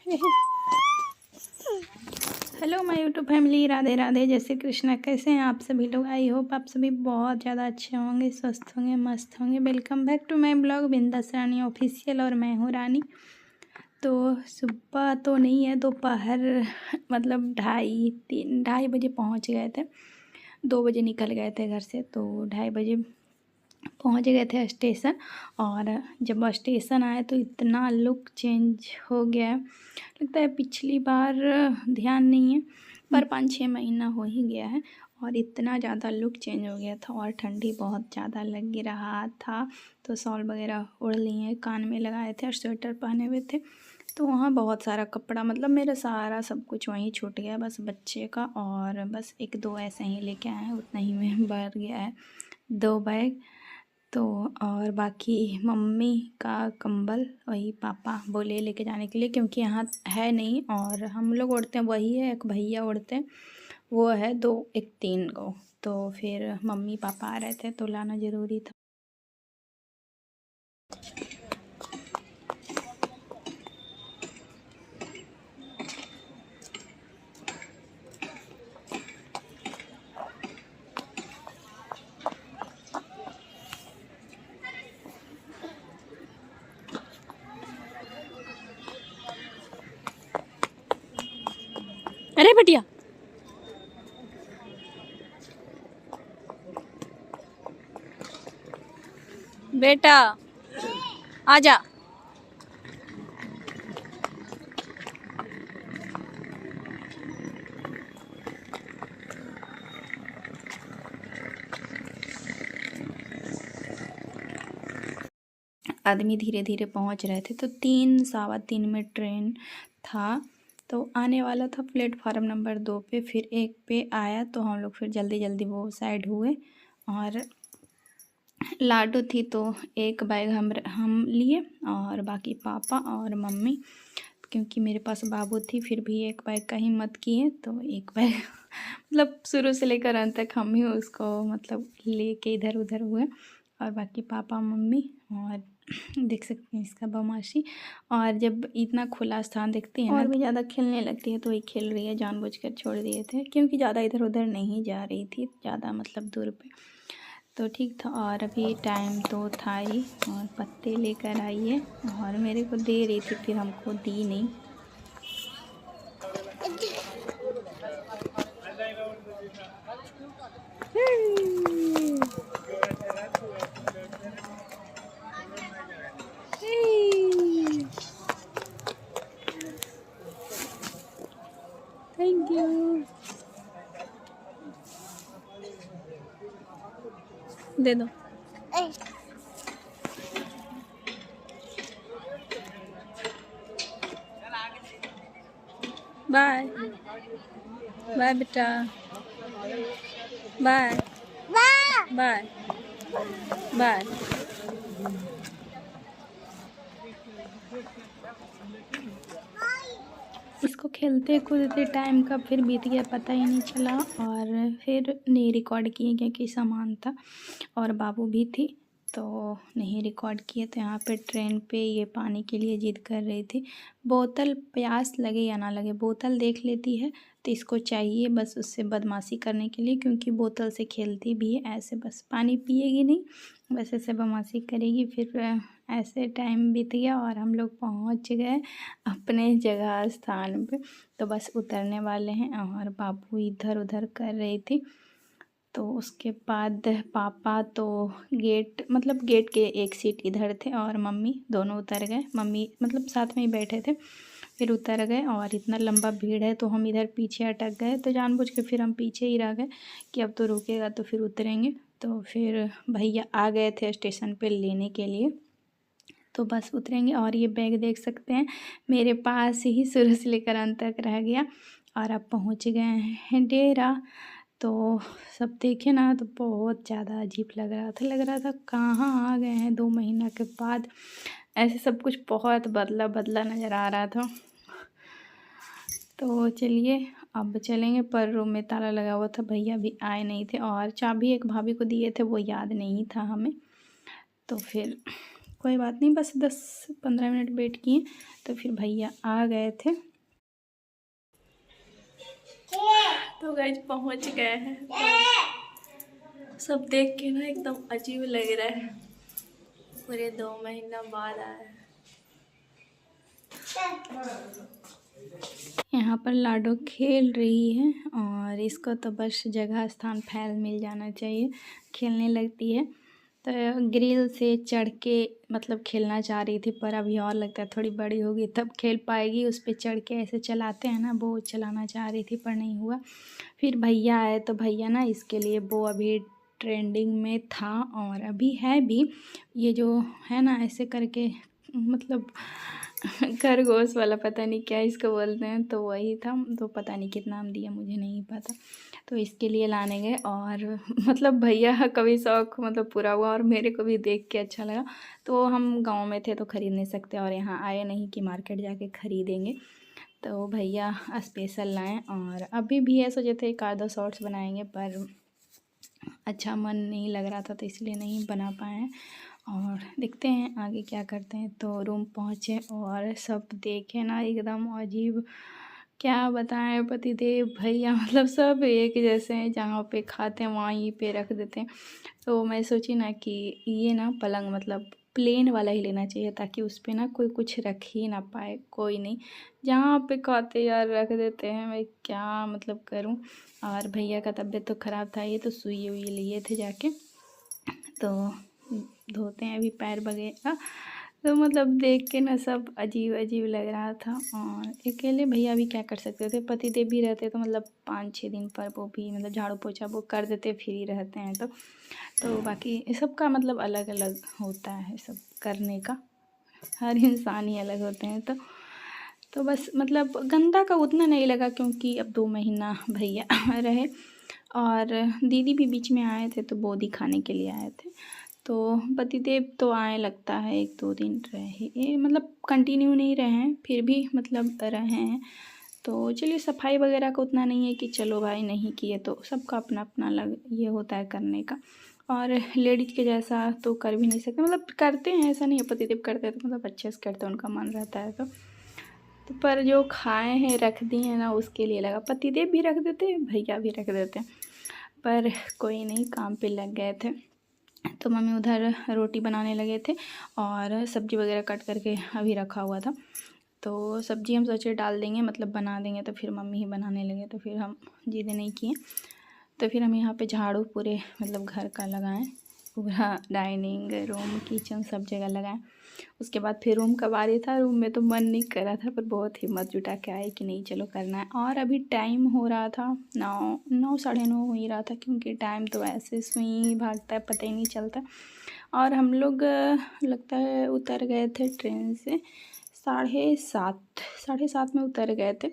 Hello my YouTube family, Radhe Radhe, जय श्री कृष्णा। कैसे हैं आप सभी लोग? आई होप आप सभी बहुत ज़्यादा अच्छे होंगे, स्वस्थ होंगे, मस्त होंगे। Welcome back to my blog Bindaas Rani official, और मैं हूँ रानी। तो सुबह तो नहीं है, दोपहर मतलब 2:30 बजे पहुँच गए थे। 2 बजे निकल गए थे घर से, तो 2:30 बजे पहुंच गए थे स्टेशन। और जब स्टेशन आए तो इतना लुक चेंज हो गया है, लगता है पिछली बार ध्यान नहीं है पर 5-6 महीना हो ही गया है। और इतना ज़्यादा लुक चेंज हो गया था, और ठंडी बहुत ज़्यादा लग रहा था। तो शॉल वगैरह ओढ़ लिए, कान में लगाए थे और स्वेटर पहने हुए थे। तो वहाँ बहुत सारा कपड़ा, मतलब मेरा सारा सब कुछ वहीं छूट गया, बस बच्चे का और बस 1-2 ऐसे ही लेके आए हैं, उतना ही में भर गया है 2 बैग। तो और बाकी मम्मी का कंबल वही पापा बोले लेके जाने के लिए, क्योंकि यहाँ है नहीं। और हम लोग ओढ़ते हैं वही है, एक भैया ओढ़ते हैं, वो है 2 एक 3 को। तो फिर मम्मी पापा आ रहे थे तो लाना ज़रूरी था। अरे बिटिया, बेटा आजा। आदमी धीरे धीरे पहुंच रहे थे, तो 3 सवा 3 में ट्रेन था। तो आने वाला था प्लेटफार्म नंबर 2 पे, फिर 1 पे आया। तो हम लोग फिर जल्दी जल्दी वो साइड हुए। और लाडू थी तो एक बैग हम लिए, और बाकी पापा और मम्मी, क्योंकि मेरे पास बाबू थी फिर भी एक बैग का हिम्मत किए तो एक बैग मतलब शुरू से लेकर अंत तक हम ही उसको मतलब लेके इधर उधर हुए। और बाकी पापा मम्मी, और देख सकते हैं इसका बदमाशी। और जब इतना खुला स्थान देखती है और भी ज़्यादा खेलने लगती है, तो वही खेल रही है, जानबूझकर छोड़ दिए थे क्योंकि ज़्यादा इधर उधर नहीं जा रही थी, ज़्यादा मतलब दूर पे। तो ठीक था। और अभी टाइम तो था ही, और पत्ते लेकर आई है और मेरे को दे रही थी, फिर हमको दी नहीं। थैंक यू, दे दो। बाय बाय बेटा, बाय बाय बाय। इसको खेलते कूदते टाइम कब फिर बीत गया पता ही नहीं चला। और फिर नहीं रिकॉर्ड किए क्योंकि सामान था और बाबू भी थी, तो नहीं रिकॉर्ड किए। तो यहाँ पे ट्रेन पे ये पानी के लिए जिद कर रही थी। बोतल प्यास लगे या ना लगे, बोतल देख लेती है तो इसको चाहिए बस उससे बदमाशी करने के लिए, क्योंकि बोतल से खेलती भी है ऐसे, बस पानी पिएगी नहीं, बस ऐसे बदमाशी करेगी। फिर ऐसे टाइम बीत गया और हम लोग पहुँच गए अपने जगह स्थान पे। तो बस उतरने वाले हैं, और बाबू इधर उधर कर रही थी। तो उसके बाद पापा तो गेट मतलब गेट के एक सीट इधर थे, और मम्मी दोनों उतर गए। मम्मी मतलब साथ में ही बैठे थे, फिर उतर गए। और इतना लंबा भीड़ है तो हम इधर पीछे अटक गए, तो जानबूझ के फिर हम पीछे ही रह गए कि अब तो रुकेगा तो फिर उतरेंगे। तो फिर भैया आ गए थे स्टेशन पे लेने के लिए, तो बस उतरेंगे। और ये बैग देख सकते हैं मेरे पास ही शुरू से लेकर अंत तक रह गया। और अब पहुंच गए हैं डेरा। तो सब देखे ना तो बहुत ज़्यादा अजीब लग रहा था कहाँ आ गए हैं 2 महीना के बाद। ऐसे सब कुछ बहुत बदला बदला नज़र आ रहा था। तो चलिए अब चलेंगे, पर रूम में ताला लगा हुआ था, भैया भी आए नहीं थे, और चाबी एक भाभी को दिए थे वो याद नहीं था हमें। तो फिर कोई बात नहीं, बस 10-15 मिनट वेट किए तो फिर भैया आ गए थे। तो गाइस पहुंच गए हैं, तो सब देख के ना एकदम अजीब लग रहा है, पूरे 2 महीना बाद आए हैं। यहाँ पर लाडो खेल रही है और इसको तो बस जगह स्थान फैल मिल जाना चाहिए, खेलने लगती है। तो ग्रिल से चढ़ के मतलब खेलना चाह रही थी, पर अभी और लगता है थोड़ी बड़ी होगी तब खेल पाएगी। उस पर चढ़ के ऐसे चलाते हैं ना, वो चलाना चाह रही थी पर नहीं हुआ। फिर भैया आए तो भैया ना इसके लिए वो अभी ट्रेंडिंग में था और अभी है भी, ये जो है ना ऐसे करके मतलब खरगोश वाला, पता नहीं क्या इसको बोलते हैं, तो वही था। तो पता नहीं कितना नाम दिया, मुझे नहीं पता। तो इसके लिए लाने गए और मतलब भैया कभी शौक मतलब पूरा हुआ और मेरे को भी देख के अच्छा लगा। तो हम गांव में थे तो ख़रीद नहीं सकते और यहाँ आए नहीं कि मार्केट जाके ख़रीदेंगे, तो भैया स्पेशल लाएँ। और अभी भी है, सोचे थे 1-2 शॉर्ट्स बनाएंगे पर अच्छा मन नहीं लग रहा था तो इसलिए नहीं बना पाए हैं। और देखते हैं आगे क्या करते हैं। तो रूम पहुँचे और सब देखे ना एकदम अजीब, क्या बताएं, पतिदेव भैया मतलब सब एक जैसे हैं, जहाँ पे खाते हैं वहीं पे रख देते हैं। तो मैं सोची ना कि ये ना पलंग मतलब प्लेन वाला ही लेना चाहिए ताकि उस पर ना कोई कुछ रख ही ना पाए, कोई नहीं, जहाँ पे खाते यार रख देते हैं। मैं क्या मतलब करूँ। और भैया का तबीयत तो ख़राब था, ये तो सुई हुई लिए थे जाके, तो धोते हैं अभी पैर वगैरह। तो मतलब देख के ना सब अजीब अजीब लग रहा था। और अकेले भैया भी क्या कर सकते थे, पतिदेव भी रहते तो मतलब 5-6 दिन पर वो भी मतलब झाड़ू पोछा वो कर देते, फ्री रहते हैं तो बाकी सबका मतलब अलग अलग होता है सब करने का, हर इंसान ही अलग होते हैं। तो बस मतलब गंदा का उतना नहीं लगा क्योंकि अब 2 महीना भैया रहे। और दीदी भी बीच में आए थे तो वो दिखाने के लिए आए थे। तो पतिदेव तो आए लगता है 1-2 दिन रहे, मतलब कंटिन्यू नहीं रहे हैं, फिर भी मतलब रहे हैं। तो चलिए सफाई वगैरह का उतना नहीं है कि चलो भाई नहीं किए, तो सबका अपना अपना अलग ये होता है करने का। और लेडीज के जैसा तो कर भी नहीं सकते, मतलब करते हैं ऐसा नहीं है, पतिदेव करते हैं तो मतलब अच्छे से करते हैं, उनका मन रहता है तो पर जो खाए हैं रख दिए हैं ना उसके लिए लगा, पतिदेव भी रख देते हैं भैया भी रख देते हैं, पर कोई नहीं, काम पे लग गए थे। तो मम्मी उधर रोटी बनाने लगे थे और सब्ज़ी वगैरह कट करके अभी रखा हुआ था। तो सब्ज़ी हम सोचे डाल देंगे मतलब बना देंगे, तो फिर मम्मी ही बनाने लगे तो फिर हम जिद नहीं किए। तो फिर हम यहाँ पे झाड़ू पूरे मतलब घर का लगाएं, पूरा डाइनिंग रूम किचन सब जगह लगाएं। उसके बाद फिर रूम का बारी था, रूम में तो मन नहीं कर रहा था पर बहुत हिम्मत जुटा के आए कि नहीं चलो करना है। और अभी टाइम हो रहा था 9 साढ़े 9 हो ही रहा था, क्योंकि टाइम तो ऐसे सुई भागता है पता ही नहीं चलता। और हम लोग लगता है उतर गए थे ट्रेन से 7:30 में उतर गए थे।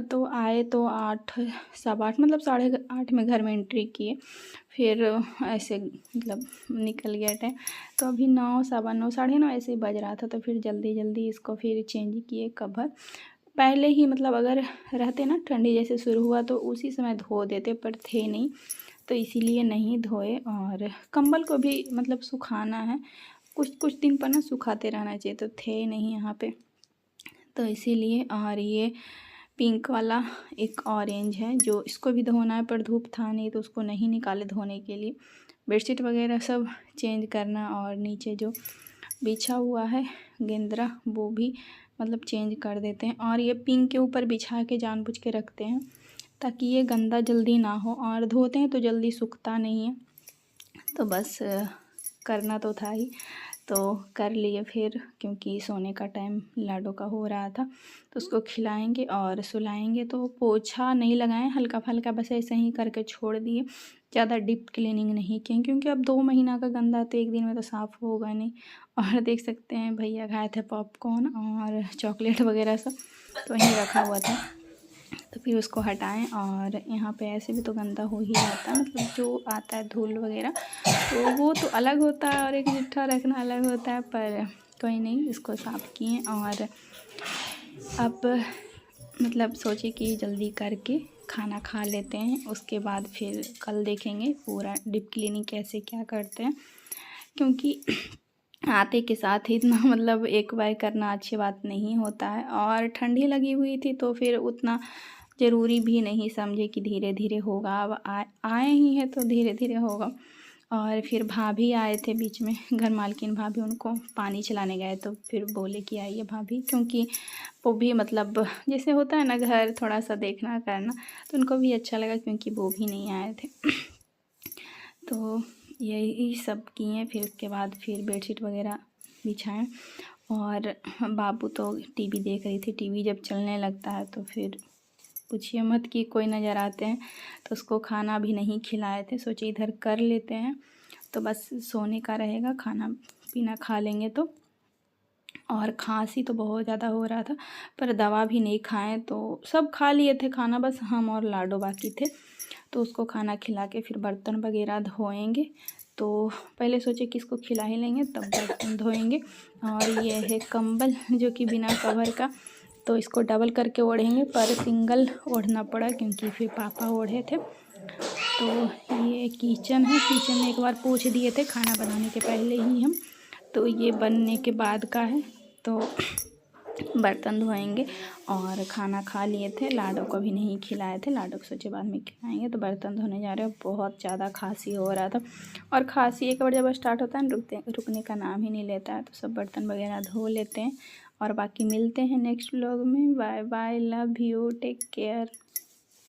तो आए तो 8 सवा 8 मतलब 8:30 में घर में एंट्री किए, फिर ऐसे मतलब निकल गया टाइम। तो अभी 9 सवा 9 साढ़े 9 ऐसे ही बज रहा था। तो फिर जल्दी जल्दी इसको फिर चेंज किए कवर, पहले ही मतलब अगर रहते ना ठंडी जैसे शुरू हुआ तो उसी समय धो देते, पर थे नहीं तो इसीलिए नहीं धोए। और कंबल को भी मतलब सुखाना है, कुछ कुछ दिन पर ना सुखाते रहना चाहिए, तो थे नहीं यहाँ पे तो इसीलिए। और ये पिंक वाला एक ऑरेंज है जो इसको भी धोना है, पर धूप था नहीं तो उसको नहीं निकाले धोने के लिए। बेडशीट वगैरह सब चेंज करना और नीचे जो बिछा हुआ है गेंद्रा वो भी मतलब चेंज कर देते हैं। और ये पिंक के ऊपर बिछा के जानबूझ के रखते हैं ताकि ये गंदा जल्दी ना हो, और धोते हैं तो जल्दी सूखता नहीं है। तो बस करना तो था ही, तो कर लिए फिर, क्योंकि सोने का टाइम लाडो का हो रहा था तो उसको खिलाएंगे और सुलाएंगे। तो पोछा नहीं लगाएं, हल्का फुल्का बस ऐसे ही करके छोड़ दिए, ज़्यादा डीप क्लीनिंग नहीं किए क्योंकि अब 2 महीना का गंदा तो एक दिन में तो साफ़ होगा नहीं। और देख सकते हैं भैया खाए थे पॉपकॉर्न और चॉकलेट वगैरह सब, तो वहीं रखा हुआ था। तो फिर उसको हटाएं। और यहाँ पे ऐसे भी तो गंदा हो ही जाता है, मतलब जो आता है धूल वगैरह तो वो तो अलग होता है और एक जुट्ठा रखना अलग होता है, पर कोई नहीं, इसको साफ़ किए। और अब मतलब सोचे कि जल्दी करके खाना खा लेते हैं, उसके बाद फिर कल देखेंगे पूरा डीप क्लीनिंग कैसे क्या करते हैं, क्योंकि आते के साथ ही इतना मतलब एक बार करना अच्छी बात नहीं होता है। और ठंडी लगी हुई थी तो फिर उतना ज़रूरी भी नहीं समझे कि धीरे धीरे होगा, अब आए ही हैं तो धीरे धीरे होगा। और फिर भाभी आए थे बीच में, घर मालकिन भाभी, उनको पानी चलाने गए तो फिर बोले कि आइए भाभी, क्योंकि वो भी मतलब जैसे होता है ना घर थोड़ा सा देखना करना, तो उनको भी अच्छा लगा क्योंकि वो भी नहीं आए थे। तो यही सब किए। फिर उसके बाद फिर बेडशीट वगैरह बिछाएं। और बाबू तो टीवी देख रही थी। टीवी जब चलने लगता है तो फिर पूछिए मत कि कोई नज़र आते हैं। तो उसको खाना भी नहीं खिलाए थे, सोचे इधर कर लेते हैं तो बस सोने का रहेगा, खाना पीना खा लेंगे तो। और खांसी तो बहुत ज़्यादा हो रहा था, पर दवा भी नहीं खाएं तो सब खा लिए थे खाना, बस हम और लाडो बाकी थे। तो उसको खाना खिला के फिर बर्तन वगैरह धोएंगे। तो पहले सोचे कि इसको खिला ही लेंगे तब बर्तन धोएंगे। और ये है कंबल जो कि बिना कवर का, तो इसको डबल करके ओढ़ेंगे, पर सिंगल ओढ़ना पड़ा क्योंकि फिर पापा ओढ़े थे। तो ये किचन है, किचन में एक बार पोंछ दिए थे खाना बनाने के पहले ही हम, तो ये बनने के बाद का है। तो बर्तन धोएंगे। और खाना खा लिए थे, लाडो को भी नहीं खिलाए थे, लाडो को सोचे बाद में खिलाएंगे। तो बर्तन धोने जा रहे हैं, बहुत ज़्यादा खांसी हो रहा था। और खांसी एक बार जब स्टार्ट होता है ना, रुकने का नाम ही नहीं लेता है। तो सब बर्तन वगैरह धो लेते हैं और बाकी मिलते हैं नेक्स्ट व्लॉग में। Bye bye, love you, take care.